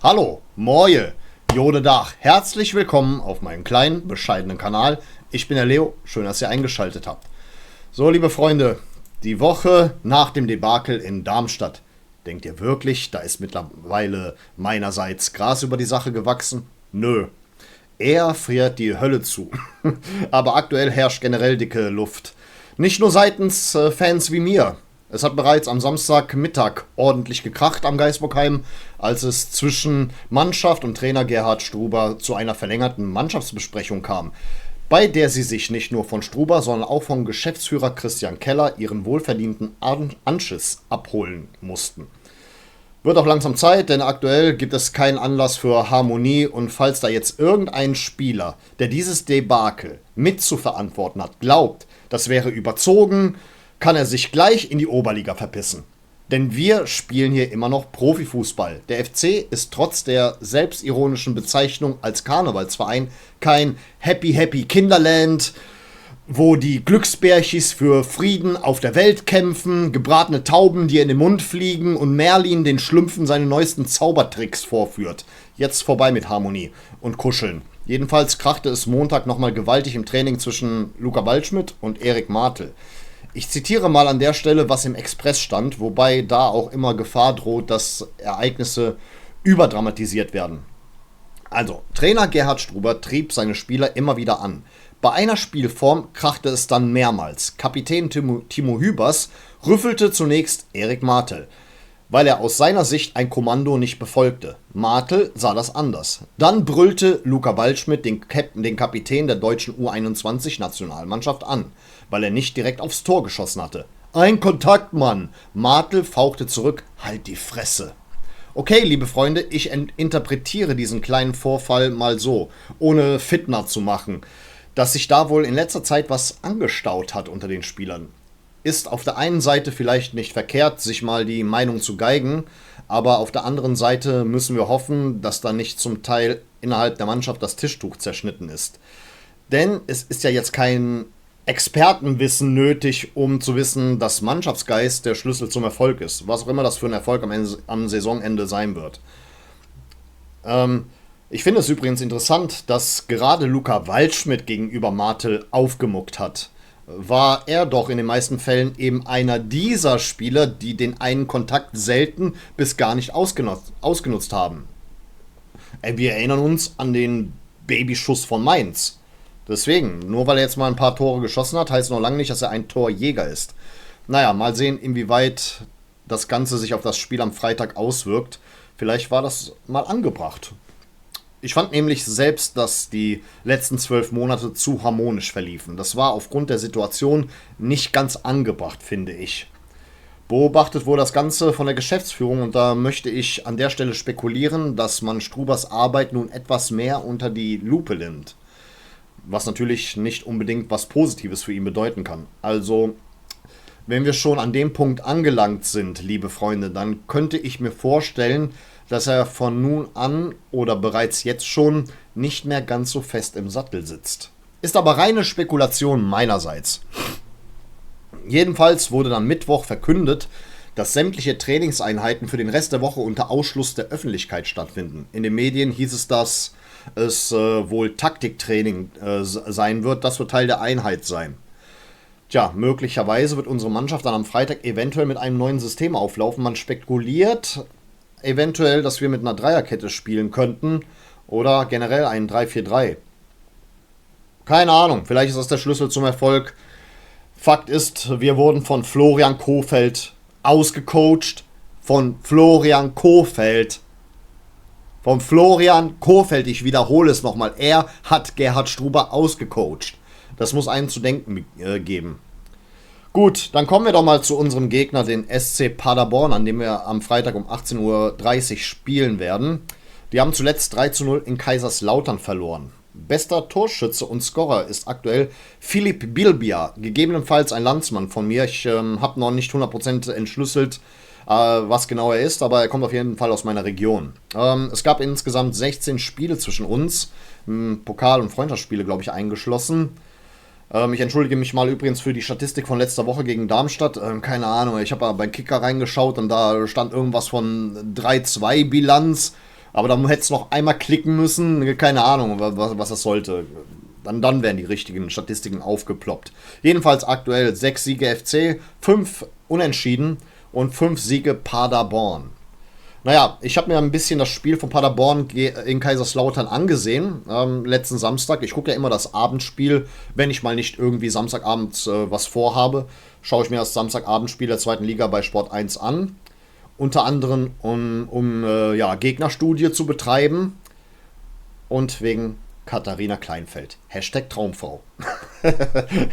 Hallo, Moje, Jode Dach, herzlich willkommen auf meinem kleinen, bescheidenen Kanal. Ich bin der Leo, schön, dass ihr eingeschaltet habt. So, liebe Freunde, die Woche nach dem Debakel in Darmstadt. Denkt ihr wirklich, da ist mittlerweile meinerseits Gras über die Sache gewachsen? Nö, eher friert die Hölle zu. Aber aktuell herrscht generell dicke Luft. Nicht nur seitens Fans wie mir. Es hat bereits am Samstagmittag ordentlich gekracht am Geisbockheim, als es zwischen Mannschaft und Trainer Gerhard Struber zu einer verlängerten Mannschaftsbesprechung kam, bei der sie sich nicht nur von Struber, sondern auch vom Geschäftsführer Christian Keller ihren wohlverdienten Anschiss abholen mussten. Wird auch langsam Zeit, denn aktuell gibt es keinen Anlass für Harmonie und falls da jetzt irgendein Spieler, der dieses Debakel mit zu verantworten hat, glaubt, das wäre überzogen, kann er sich gleich in die Oberliga verpissen. Denn wir spielen hier immer noch Profifußball. Der FC ist trotz der selbstironischen Bezeichnung als Karnevalsverein kein Happy Kinderland, wo die Glücksbärchis für Frieden auf der Welt kämpfen, gebratene Tauben, die in den Mund fliegen und Merlin den Schlümpfen seine neuesten Zaubertricks vorführt. Jetzt vorbei mit Harmonie und Kuscheln. Jedenfalls krachte es Montag nochmal gewaltig im Training zwischen Luca Waldschmidt und Erik Martel. Ich zitiere mal an der Stelle, was im Express stand, wobei da auch immer Gefahr droht, dass Ereignisse überdramatisiert werden. Also, Trainer Gerhard Struber trieb seine Spieler immer wieder an. Bei einer Spielform krachte es dann mehrmals. Kapitän Timo Hübers rüffelte zunächst Erik Martel, weil er aus seiner Sicht ein Kommando nicht befolgte. Martel sah das anders. Dann brüllte Luca Waldschmidt den Kapitän der deutschen U21-Nationalmannschaft an, weil er nicht direkt aufs Tor geschossen hatte. Ein Kontakt, Mann! Martel fauchte zurück, halt die Fresse. Okay, liebe Freunde, ich interpretiere diesen kleinen Vorfall mal so, ohne Fitner zu machen, dass sich da wohl in letzter Zeit was angestaut hat unter den Spielern. Ist auf der einen Seite vielleicht nicht verkehrt, sich mal die Meinung zu geigen, aber auf der anderen Seite müssen wir hoffen, dass da nicht zum Teil innerhalb der Mannschaft das Tischtuch zerschnitten ist. Denn es ist ja jetzt kein Expertenwissen nötig, um zu wissen, dass Mannschaftsgeist der Schlüssel zum Erfolg ist. Was auch immer das für ein Erfolg am Saisonende sein wird. Ich finde es übrigens interessant, dass gerade Luca Waldschmidt gegenüber Martel aufgemuckt hat. War er doch in den meisten Fällen eben einer dieser Spieler, die den einen Kontakt selten bis gar nicht ausgenutzt haben. Wir erinnern uns an den Babyschuss von Mainz. Deswegen, nur weil er jetzt mal ein paar Tore geschossen hat, heißt noch lange nicht, dass er ein Torjäger ist. Naja, mal sehen, inwieweit das Ganze sich auf das Spiel am Freitag auswirkt. Vielleicht war das mal angebracht. Ich fand nämlich selbst, dass die letzten 12 Monate zu harmonisch verliefen. Das war aufgrund der Situation nicht ganz angebracht, finde ich. Beobachtet wurde das Ganze von der Geschäftsführung und da möchte ich an der Stelle spekulieren, dass man Strubers Arbeit nun etwas mehr unter die Lupe nimmt. Was natürlich nicht unbedingt was Positives für ihn bedeuten kann. Also, wenn wir schon an dem Punkt angelangt sind, liebe Freunde, dann könnte ich mir vorstellen, dass er von nun an oder bereits jetzt schon nicht mehr ganz so fest im Sattel sitzt. Ist aber reine Spekulation meinerseits. Jedenfalls wurde dann Mittwoch verkündet, dass sämtliche Trainingseinheiten für den Rest der Woche unter Ausschluss der Öffentlichkeit stattfinden. In den Medien hieß es, dass es wohl Taktiktraining sein wird. Das wird Teil der Einheit sein. Tja, möglicherweise wird unsere Mannschaft dann am Freitag eventuell mit einem neuen System auflaufen. Man spekuliert eventuell, dass wir mit einer Dreierkette spielen könnten oder generell einen 3-4-3. Keine Ahnung, vielleicht ist das der Schlüssel zum Erfolg. Fakt ist, wir wurden von Florian Kohfeldt ausgecoacht. Von Florian Kohfeldt, ich wiederhole es nochmal, er hat Gerhard Struber ausgecoacht. Das muss einen zu denken geben. Gut, dann kommen wir doch mal zu unserem Gegner, den SC Paderborn, an dem wir am Freitag um 18:30 Uhr spielen werden. Die haben zuletzt 3:0 in Kaiserslautern verloren. Bester Torschütze und Scorer ist aktuell Philipp Bilbia, gegebenenfalls ein Landsmann von mir. Ich habe noch nicht 100% entschlüsselt, was genau er ist, aber er kommt auf jeden Fall aus meiner Region. Es gab insgesamt 16 Spiele zwischen uns, Pokal- und Freundschaftsspiele, glaube ich, eingeschlossen. Ich entschuldige mich mal übrigens für die Statistik von letzter Woche gegen Darmstadt. Keine Ahnung, ich habe bei Kicker reingeschaut und da stand irgendwas von 3-2 Bilanz. Aber dann hättest du noch einmal klicken müssen, keine Ahnung, was das sollte. Dann wären die richtigen Statistiken aufgeploppt. Jedenfalls aktuell 6 Siege FC, 5 Unentschieden und 5 Siege Paderborn. Naja, ich habe mir ein bisschen das Spiel von Paderborn in Kaiserslautern angesehen, letzten Samstag. Ich gucke ja immer das Abendspiel, wenn ich mal nicht irgendwie Samstagabends was vorhabe, schaue ich mir das Samstagabendspiel der zweiten Liga bei Sport 1 an. Unter anderem, um Gegnerstudie zu betreiben und wegen Katharina Kleinfeld. Hashtag Traumfrau.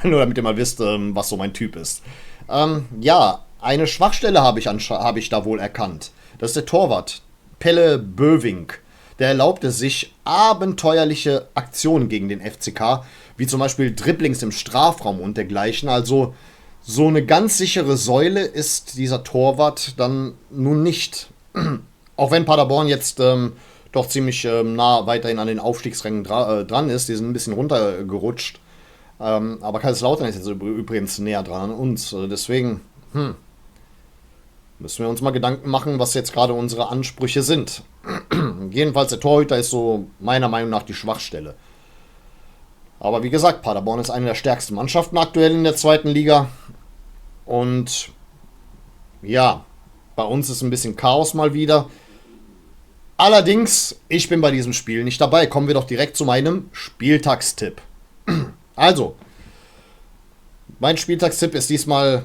Nur damit ihr mal wisst, was so mein Typ ist. Eine Schwachstelle habe ich da wohl erkannt. Das ist der Torwart, Pelle Böwing. Der erlaubte sich abenteuerliche Aktionen gegen den FCK, wie zum Beispiel Dribblings im Strafraum und dergleichen. Also so eine ganz sichere Säule ist dieser Torwart dann nun nicht. Auch wenn Paderborn jetzt doch ziemlich nah weiterhin an den Aufstiegsrängen dran ist. Die sind ein bisschen runtergerutscht. Aber Kaiserslautern ist jetzt übrigens näher dran an uns. Deswegen müssen wir uns mal Gedanken machen, was jetzt gerade unsere Ansprüche sind. Jedenfalls der Torhüter ist so meiner Meinung nach die Schwachstelle. Aber wie gesagt, Paderborn ist eine der stärksten Mannschaften aktuell in der zweiten Liga. Und ja, bei uns ist ein bisschen Chaos mal wieder. Allerdings, ich bin bei diesem Spiel nicht dabei. Kommen wir doch direkt zu meinem Spieltagstipp. Also, mein Spieltagstipp ist diesmal,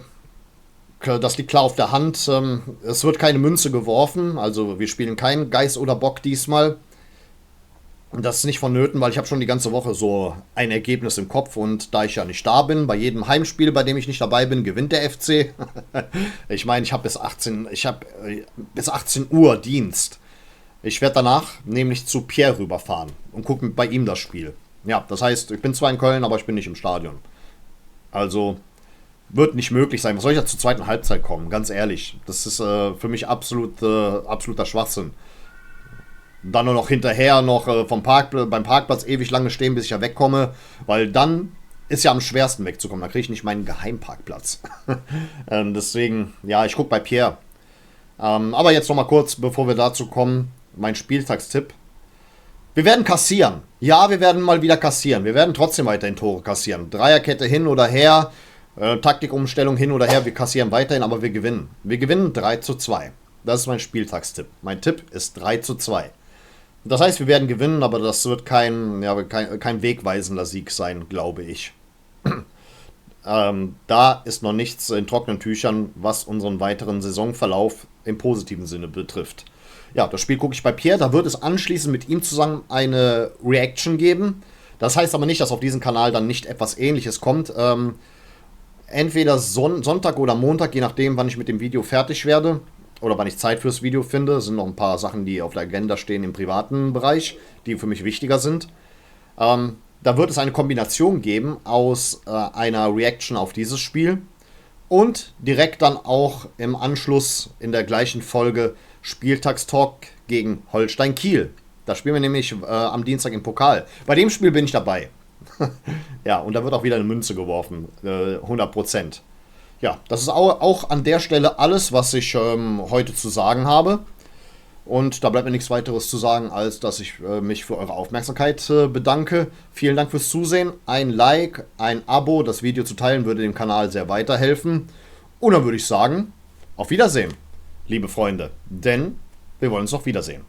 das liegt klar auf der Hand. Es wird keine Münze geworfen, also wir spielen keinen Geiß oder Bock diesmal. Das ist nicht vonnöten, weil ich habe schon die ganze Woche so ein Ergebnis im Kopf und da ich ja nicht da bin, bei jedem Heimspiel, bei dem ich nicht dabei bin, gewinnt der FC. Ich meine, ich habe bis 18 Uhr Dienst. Ich werde danach nämlich zu Pierre rüberfahren und gucke bei ihm das Spiel. Ja, das heißt, ich bin zwar in Köln, aber ich bin nicht im Stadion. Also wird nicht möglich sein. Was soll ich da zur zweiten Halbzeit kommen? Ganz ehrlich. Das ist für mich absoluter Schwachsinn. Dann nur noch hinterher beim Parkplatz ewig lange stehen, bis ich ja wegkomme. Weil dann ist ja am schwersten wegzukommen. Da kriege ich nicht meinen Geheimparkplatz. Deswegen, ja, ich gucke bei Pierre. Aber jetzt nochmal kurz, bevor wir dazu kommen, mein Spieltagstipp. Wir werden kassieren. Ja, wir werden mal wieder kassieren. Wir werden trotzdem weiterhin Tore kassieren. Dreierkette hin oder her. Taktikumstellung hin oder her. Wir kassieren weiterhin, aber wir gewinnen. Wir gewinnen 3:2. Das ist mein Spieltagstipp. Mein Tipp ist 3:2. Das heißt, wir werden gewinnen, aber das wird kein wegweisender Sieg sein, glaube ich. Da ist noch nichts in trockenen Tüchern, was unseren weiteren Saisonverlauf im positiven Sinne betrifft. Ja, das Spiel gucke ich bei Pierre. Da wird es anschließend mit ihm zusammen eine Reaction geben. Das heißt aber nicht, dass auf diesem Kanal dann nicht etwas Ähnliches kommt. Entweder Sonntag oder Montag, je nachdem, wann ich mit dem Video fertig werde. Oder wann ich Zeit fürs Video finde. Es sind noch ein paar Sachen, die auf der Agenda stehen im privaten Bereich, die für mich wichtiger sind. Da wird es eine Kombination geben aus einer Reaction auf dieses Spiel und direkt dann auch im Anschluss in der gleichen Folge Spieltagstalk gegen Holstein Kiel. Da spielen wir nämlich am Dienstag im Pokal. Bei dem Spiel bin ich dabei. Ja, und da wird auch wieder eine Münze geworfen. 100%. Ja, das ist auch an der Stelle alles, was ich heute zu sagen habe. Und da bleibt mir nichts weiteres zu sagen, als dass ich mich für eure Aufmerksamkeit bedanke. Vielen Dank fürs Zusehen. Ein Like, ein Abo, das Video zu teilen, würde dem Kanal sehr weiterhelfen. Und dann würde ich sagen, auf Wiedersehen, liebe Freunde. Denn wir wollen uns noch wiedersehen.